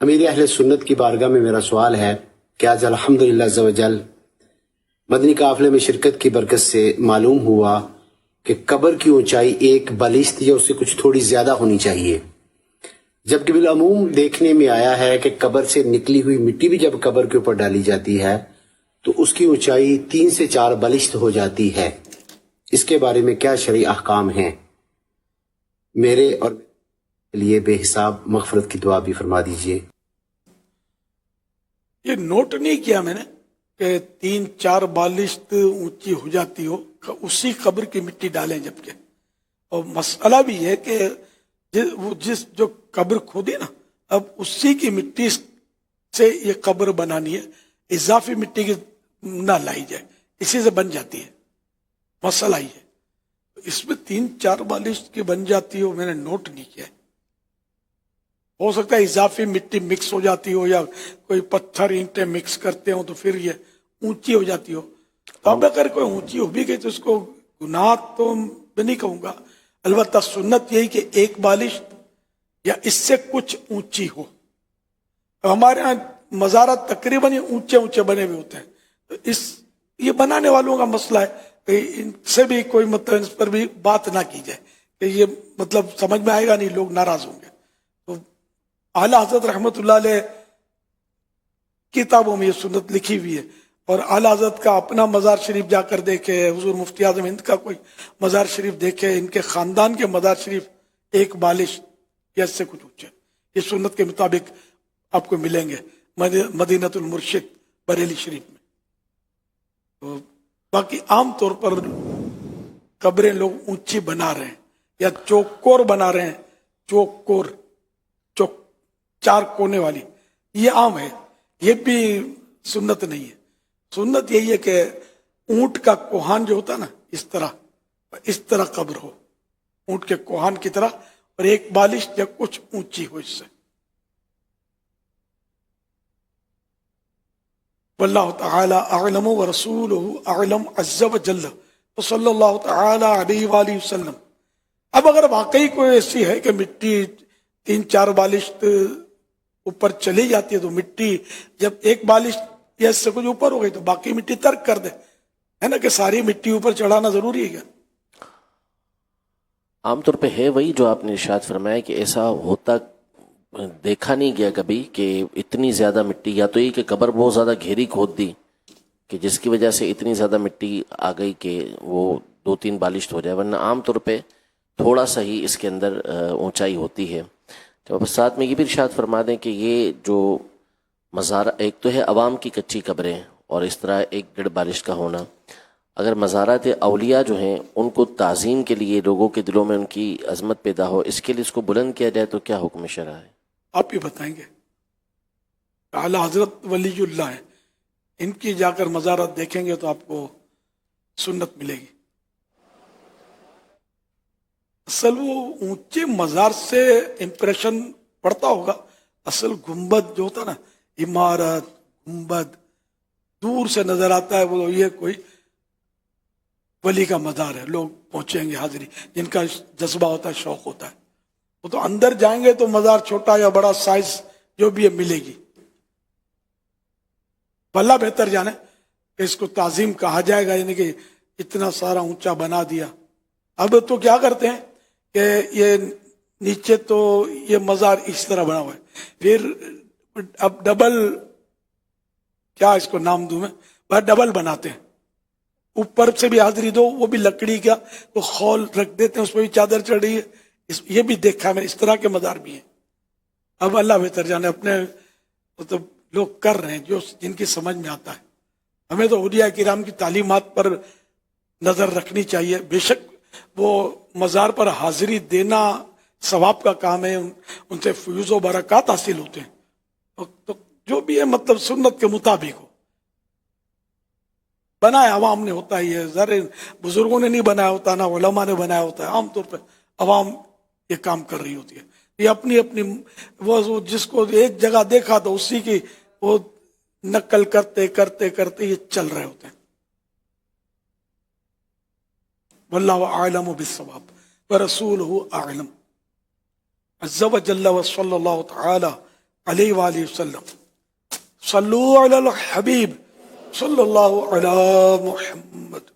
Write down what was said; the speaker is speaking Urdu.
امیر اہل سنت کی بارگاہ میں میرا سوال ہے کہ آج الحمدللہ عز و جل مدنی قافلے میں شرکت کی برکت سے معلوم ہوا کہ قبر کی اونچائی ایک بالشت یا اس سے کچھ تھوڑی زیادہ ہونی چاہیے، جبکہ بالعموم دیکھنے میں آیا ہے کہ قبر سے نکلی ہوئی مٹی بھی جب قبر کے اوپر ڈالی جاتی ہے تو اس کی اونچائی 3 سے 4 بالشت ہو جاتی ہے۔ اس کے بارے میں کیا شرعی احکام ہیں؟ میرے اور لیے بے حساب مغفرت کی دعا بھی فرما دیجئے۔ یہ نوٹ نہیں کیا میں نے کہ 3-4 بالشت اونچی ہو جاتی ہو، اسی قبر کی مٹی ڈالیں جبکہ۔ اور مسئلہ بھی ہے کہ جو قبر کھودی نا، اب اسی کی مٹی سے یہ قبر بنانی ہے، اضافی مٹی کی نہ لائی جائے، اسی سے بن جاتی ہے۔ مسئلہ یہ ہے، اس میں 3-4 بالشت کی بن جاتی ہو، میں نے نوٹ نہیں کیا ہے۔ ہو سکتا ہے اضافی مٹی مکس ہو جاتی ہو یا کوئی پتھر اینٹیں مکس کرتے ہوں تو پھر یہ اونچی ہو جاتی ہو۔ تو اب اگر کوئی اونچی ہو بھی گئی تو اس کو گناہ تو میں نہیں کہوں گا، البتہ سنت یہی کہ ایک بالشت یا اس سے کچھ اونچی ہو۔ ہمارے ہاں مزارات تقریباً یہ اونچے اونچے بنے ہوئے ہوتے ہیں، تو یہ بنانے والوں کا مسئلہ ہے کہ ان سے بھی کوئی مطلب اس پر بھی بات نہ کی جائے کہ یہ مطلب سمجھ میں آئے گا نہیں، لوگ ناراض ہوں گے۔ تو اعلیٰ حضرت رحمۃ اللہ علیہ کتابوں میں یہ سنت لکھی ہوئی ہے، اور اعلیٰ حضرت کا اپنا مزار شریف جا کر دیکھے، حضور مفتی اعظم ہند کا کوئی مزار شریف دیکھے، ان کے خاندان کے مزار شریف ایک بالش یا اس سے کچھ اونچے یہ سنت کے مطابق آپ کو ملیں گے مدینہ المرشد بریلی شریف میں۔ تو باقی عام طور پر قبریں لوگ اونچی بنا رہے ہیں یا چوکور بنا رہے ہیں، چوکور 4 کونے والی، یہ عام ہے، یہ بھی سنت نہیں ہے۔ سنت یہی ہے کہ اونٹ کا کوہان جو ہوتا ہے نا، اس طرح قبر ہو، اونٹ کے کوہان کی طرح، اور ایک بالش یا کچھ اونچی ہو اس سے۔ واللہ تعالی اعلم ورسولہ اعلم عز وجل صلی اللہ تعالی علیہ وآلہ وسلم۔ اب اگر واقعی کوئی ایسی ہے کہ مٹی 3-4 بالشت اوپر چلی جاتی ہے، تو مٹی جب ایک بالش یا اس سے کچھ اوپر ہو گئی تو باقی مٹی ترک کر دے، ہے نا، کہ ساری مٹی اوپر چڑھانا ضروری ہے کیا؟ عام طور پہ ہے وہی جو آپ نے ارشاد فرمایا کہ ایسا ہوتا دیکھا نہیں گیا کبھی کہ اتنی زیادہ مٹی، یا تو یہ کہ قبر بہت زیادہ گہری کھود دی کہ جس کی وجہ سے اتنی زیادہ مٹی آ گئی کہ وہ 2-3 بالشت ہو جائے، ورنہ عام طور پہ تھوڑا سا ہی اس کے اندر اونچائی ہوتی ہے۔ تو ساتھ میں یہ بھی ارشاد فرما دیں کہ یہ جو مزار، ایک تو ہے عوام کی کچی قبریں، اور اس طرح 1-1.5 بالشت کا ہونا، اگر مزارات اولیاء جو ہیں ان کو تعظیم کے لیے لوگوں کے دلوں میں ان کی عظمت پیدا ہو، اس کے لیے اس کو بلند کیا جائے تو کیا حکم شرع ہے؟ آپ ہی بتائیں گے۔ اعلیٰ حضرت ولی اللہ ہیں، ان کی جا کر مزارات دیکھیں گے تو آپ کو سنت ملے گی۔ اصل وہ اونچے مزار سے امپریشن پڑتا ہوگا، اصل گنبد جو ہوتا نا، عمارت گنبد دور سے نظر آتا ہے، وہ یہ کوئی ولی کا مزار ہے، لوگ پہنچیں گے حاضری، جن کا جذبہ ہوتا ہے، شوق ہوتا ہے، وہ تو اندر جائیں گے تو مزار چھوٹا یا بڑا سائز جو بھی ہے ملے گی۔ بھلا بہتر جانے کہ اس کو تعظیم کہا جائے گا، یعنی کہ اتنا سارا اونچا بنا دیا۔ اب تو کیا کرتے ہیں کہ یہ نیچے تو یہ مزار اس طرح بنا ہوا ہے، پھر اب ڈبل، کیا اس کو نام دوں میں، ڈبل بناتے ہیں، اوپر سے بھی حاضری دو، وہ بھی لکڑی کا تو خول رکھ دیتے ہیں، اس پہ بھی چادر چڑھ رہی ہے، یہ بھی دیکھا میں، اس طرح کے مزار بھی ہیں۔ اب اللہ بہتر جانے، اپنے مطلب لوگ کر رہے ہیں جو جن کی سمجھ میں آتا ہے۔ ہمیں تو اولیاء کرام کی تعلیمات پر نظر رکھنی چاہیے۔ بے شک وہ مزار پر حاضری دینا ثواب کا کام ہے، ان سے فیوز و برکات حاصل ہوتے ہیں، تو جو بھی ہے مطلب سنت کے مطابق ہو۔ بنایا عوام نے ہوتا ہی ہے، ذرا بزرگوں نے نہیں بنایا ہوتا، نہ علماء نے بنایا ہوتا ہے، عام طور پہ عوام یہ کام کر رہی ہوتی ہے۔ یہ اپنی اپنی وہ جس کو ایک جگہ دیکھا تو اسی کی وہ نقل کرتے کرتے کرتے یہ چل رہے ہوتے ہیں۔ واللہ اعلم بالصواب ورسولہ اعلم عز وجل وصلی اللہ تعالی علیہ وآلہ وسلم. صلو علی الحبیب صلی اللہ علی محمد.